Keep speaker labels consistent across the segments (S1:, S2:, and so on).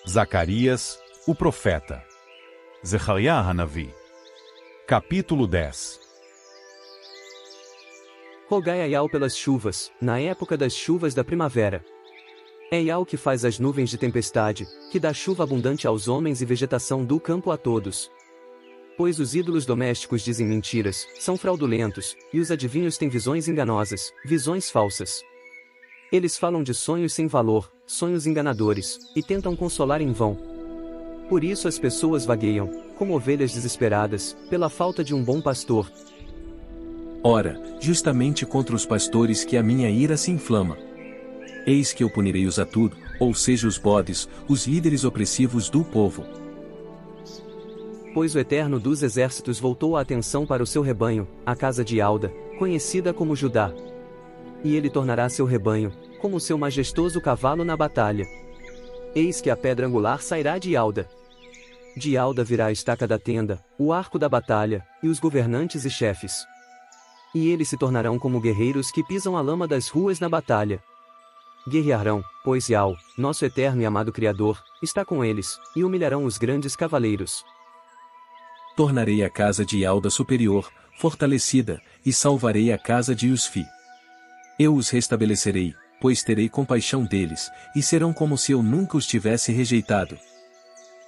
S1: Zacarias, o profeta. Zechariah Hanavi. Capítulo 10.
S2: Rogai a Yahweh pelas chuvas, na época das chuvas da primavera. É Yahweh que faz as nuvens de tempestade, que dá chuva abundante aos homens e vegetação do campo a todos. Pois os ídolos domésticos dizem mentiras, são fraudulentos, e os adivinhos têm visões enganosas, visões falsas. Eles falam de sonhos sem valor, sonhos enganadores, e tentam consolar em vão. Por isso as pessoas vagueiam, como ovelhas desesperadas, pela falta de um bom pastor.
S3: Ora, justamente contra os pastores que a minha ira se inflama. Eis que eu punirei-os a tudo, ou seja os bodes, os líderes opressivos do povo.
S2: Pois o Eterno dos Exércitos voltou a atenção para o seu rebanho, a casa de Alda, conhecida como Judá. E ele tornará seu rebanho, como seu majestoso cavalo na batalha. Eis que a pedra angular sairá de Alda. De Alda virá a estaca da tenda, o arco da batalha, e os governantes e chefes. E eles se tornarão como guerreiros que pisam a lama das ruas na batalha. Guerrearão, pois Yahweh, nosso eterno e amado Criador, está com eles, e humilharão os grandes cavaleiros.
S3: Tornarei a casa de Alda superior, fortalecida, e salvarei a casa de Usfi. Eu os restabelecerei, pois terei compaixão deles, e serão como se eu nunca os tivesse rejeitado.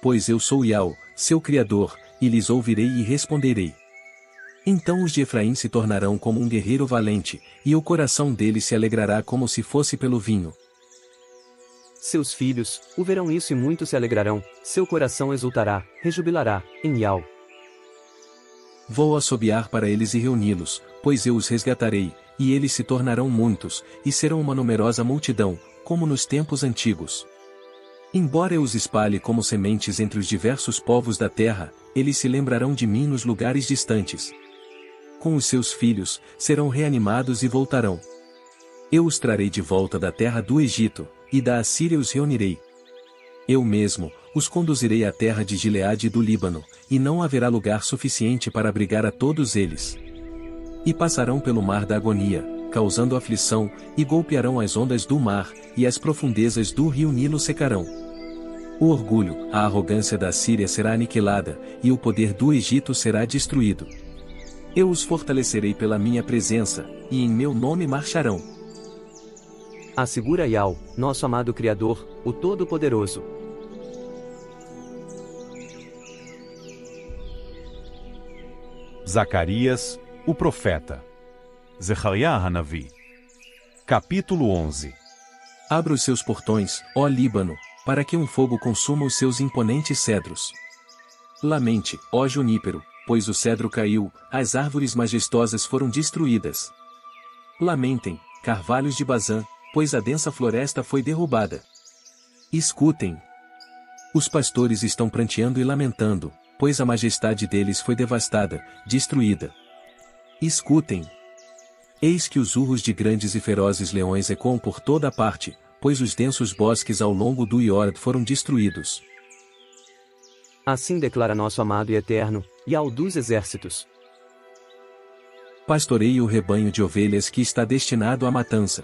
S3: Pois eu sou Yahweh, seu Criador, e lhes ouvirei e responderei. Então os de Efraim se tornarão como um guerreiro valente, e o coração deles se alegrará como se fosse pelo vinho.
S2: Seus filhos, o verão isso e muito se alegrarão, seu coração exultará, rejubilará, em Yahweh.
S3: Vou assobiar para eles e reuni-los, pois eu os resgatarei, e eles se tornarão muitos, e serão uma numerosa multidão, como nos tempos antigos. Embora eu os espalhe como sementes entre os diversos povos da terra, eles se lembrarão de mim nos lugares distantes. Com os seus filhos, serão reanimados e voltarão. Eu os trarei de volta da terra do Egito, e da Assíria os reunirei. Eu mesmo, os conduzirei à terra de Gileade e do Líbano, e não haverá lugar suficiente para abrigar a todos eles. E passarão pelo mar da agonia, causando aflição, e golpearão as ondas do mar, e as profundezas do rio Nilo secarão. O orgulho, a arrogância da Assíria será aniquilada, e o poder do Egito será destruído. Eu os fortalecerei pela minha presença, e em meu nome marcharão.
S2: Assegura Yahweh, nosso amado Criador, o Todo-Poderoso.
S1: Zacarias, o profeta. Zechariah Hanavi. Capítulo 11.
S3: Abra os seus portões, ó Líbano, para que um fogo consuma os seus imponentes cedros. Lamente, ó Junípero, pois o cedro caiu, as árvores majestosas foram destruídas. Lamentem, carvalhos de Bazã, pois a densa floresta foi derrubada. Escutem. Os pastores estão pranteando e lamentando, pois a majestade deles foi devastada, destruída. Escutem. Eis que os urros de grandes e ferozes leões ecoam por toda a parte, pois os densos bosques ao longo do Iord foram destruídos.
S2: Assim declara nosso amado e eterno, Yahweh dos Exércitos.
S3: Pastoreie o rebanho de ovelhas que está destinado à matança.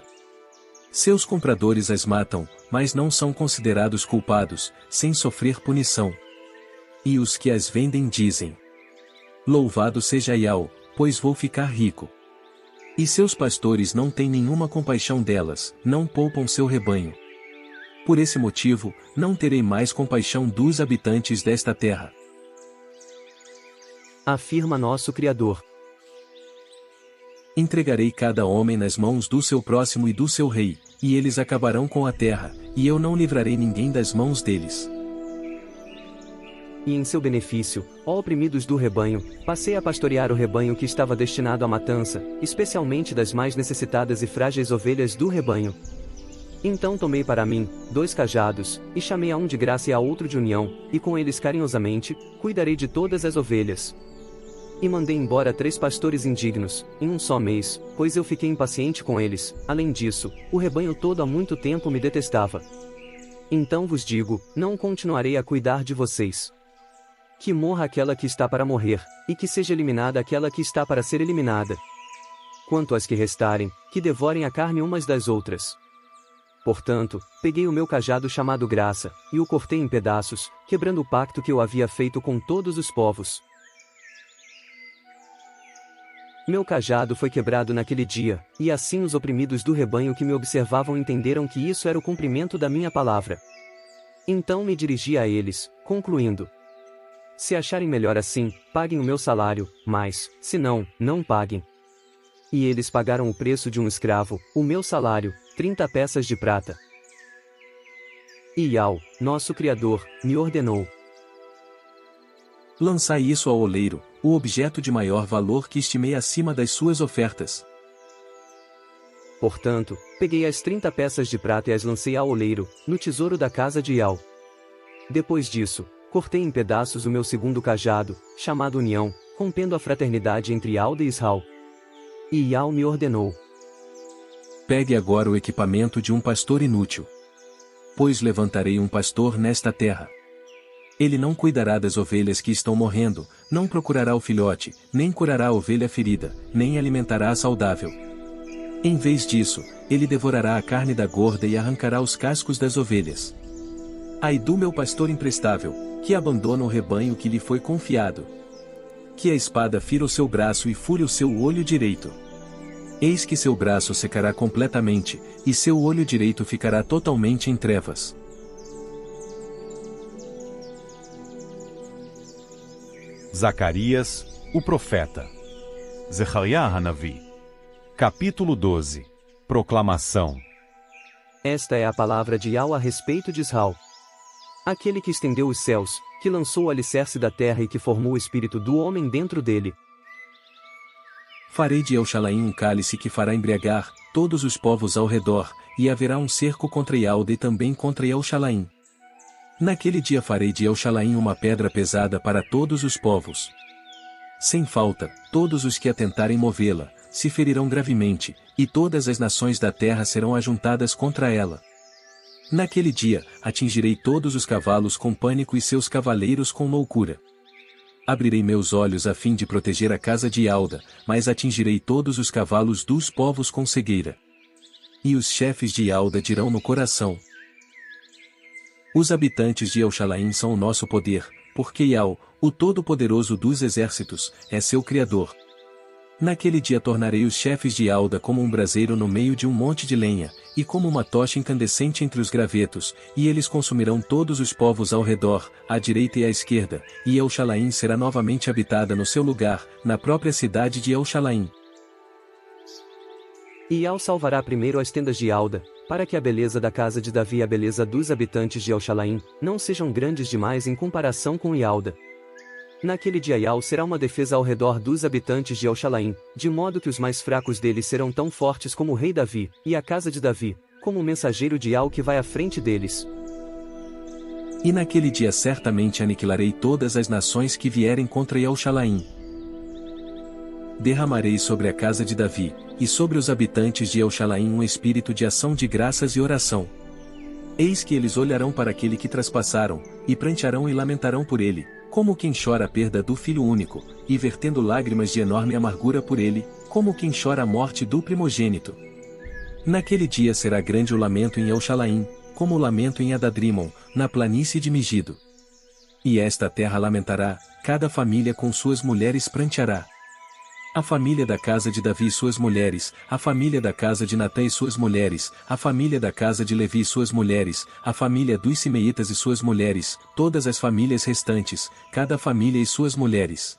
S3: Seus compradores as matam, mas não são considerados culpados, sem sofrer punição. E os que as vendem dizem: Louvado seja Yahweh, pois vou ficar rico. E seus pastores não têm nenhuma compaixão delas, não poupam seu rebanho. Por esse motivo, não terei mais compaixão dos habitantes desta terra.
S2: Afirma nosso Criador.
S3: Entregarei cada homem nas mãos do seu próximo e do seu rei, e eles acabarão com a terra, e eu não livrarei ninguém das mãos deles.
S2: E em seu benefício, ó oprimidos do rebanho, passei a pastorear o rebanho que estava destinado à matança, especialmente das mais necessitadas e frágeis ovelhas do rebanho. Então tomei para mim 2 cajados, e chamei a um de graça e a outro de união, e com eles carinhosamente, cuidarei de todas as ovelhas. E mandei embora 3 pastores indignos, em um só mês, pois eu fiquei impaciente com eles. Além disso, o rebanho todo há muito tempo me detestava. Então vos digo, não continuarei a cuidar de vocês. Que morra aquela que está para morrer, e que seja eliminada aquela que está para ser eliminada. Quanto às que restarem, que devorem a carne umas das outras. Portanto, peguei o meu cajado chamado Graça, e o cortei em pedaços, quebrando o pacto que eu havia feito com todos os povos. Meu cajado foi quebrado naquele dia, e assim os oprimidos do rebanho que me observavam entenderam que isso era o cumprimento da minha palavra. Então me dirigi a eles, concluindo: se acharem melhor assim, paguem o meu salário, mas, se não, não paguem. E eles pagaram o preço de um escravo, o meu salário, 30 peças de prata. E Iau, nosso Criador, me ordenou:
S3: lançai isso ao oleiro, o objeto de maior valor que estimei acima das suas ofertas.
S2: Portanto, peguei as 30 peças de prata e as lancei ao oleiro, no tesouro da casa de Iau. Depois disso, cortei em pedaços o meu segundo cajado, chamado União, rompendo a fraternidade entre Ialda e Israel. E Iau me ordenou:
S3: pegue agora o equipamento de um pastor inútil. Pois levantarei um pastor nesta terra. Ele não cuidará das ovelhas que estão morrendo, não procurará o filhote, nem curará a ovelha ferida, nem alimentará a saudável. Em vez disso, ele devorará a carne da gorda e arrancará os cascos das ovelhas. Ai do meu pastor imprestável, que abandona o rebanho que lhe foi confiado. Que a espada fira o seu braço e fure o seu olho direito. Eis que seu braço secará completamente, e seu olho direito ficará totalmente em trevas.
S1: Zacarias, o profeta. Zechariah Hanavi. Capítulo 12. Proclamação.
S2: Esta é a palavra de Iau a respeito de Israel. Aquele que estendeu os céus, que lançou o alicerce da terra e que formou o espírito do homem dentro dele.
S3: Farei de Elshalaim um cálice que fará embriagar todos os povos ao redor, e haverá um cerco contra Ialda e também contra Elshalaim. Naquele dia farei de Elshalaim uma pedra pesada para todos os povos. Sem falta, todos os que a tentarem movê-la, se ferirão gravemente, e todas as nações da terra serão ajuntadas contra ela. Naquele dia, atingirei todos os cavalos com pânico e seus cavaleiros com loucura. Abrirei meus olhos a fim de proteger a casa de Ialda, mas atingirei todos os cavalos dos povos com cegueira. E os chefes de Ialda dirão no coração: os habitantes de Elshalaim são o nosso poder, porque Iau, o Todo-Poderoso dos Exércitos, é seu Criador. Naquele dia tornarei os chefes de Ialda como um braseiro no meio de um monte de lenha, e como uma tocha incandescente entre os gravetos, e eles consumirão todos os povos ao redor, à direita e à esquerda, e Elshalaim será novamente habitada no seu lugar, na própria cidade de Elshalaim.
S2: E Iau salvará primeiro as tendas de Ialda, para que a beleza da casa de Davi e a beleza dos habitantes de Elshalaim não sejam grandes demais em comparação com Ialda. Naquele dia Iau será uma defesa ao redor dos habitantes de Elshalaim, de modo que os mais fracos deles serão tão fortes como o rei Davi, e a casa de Davi, como o mensageiro de Iau que vai à frente deles.
S3: E naquele dia certamente aniquilarei todas as nações que vierem contra Elshalaim. Derramarei sobre a casa de Davi, e sobre os habitantes de Elshalaim um espírito de ação de graças e oração. Eis que eles olharão para aquele que traspassaram, e prantearão e lamentarão por ele, como quem chora a perda do filho único, e vertendo lágrimas de enorme amargura por ele, como quem chora a morte do primogênito. Naquele dia será grande o lamento em Elshalaim, como o lamento em Adadrimon, na planície de Megido. E esta terra lamentará, cada família com suas mulheres pranteará. A família da casa de Davi e suas mulheres, a família da casa de Natã e suas mulheres, a família da casa de Levi e suas mulheres, a família dos Simeitas e suas mulheres, todas as famílias restantes, cada família e suas mulheres.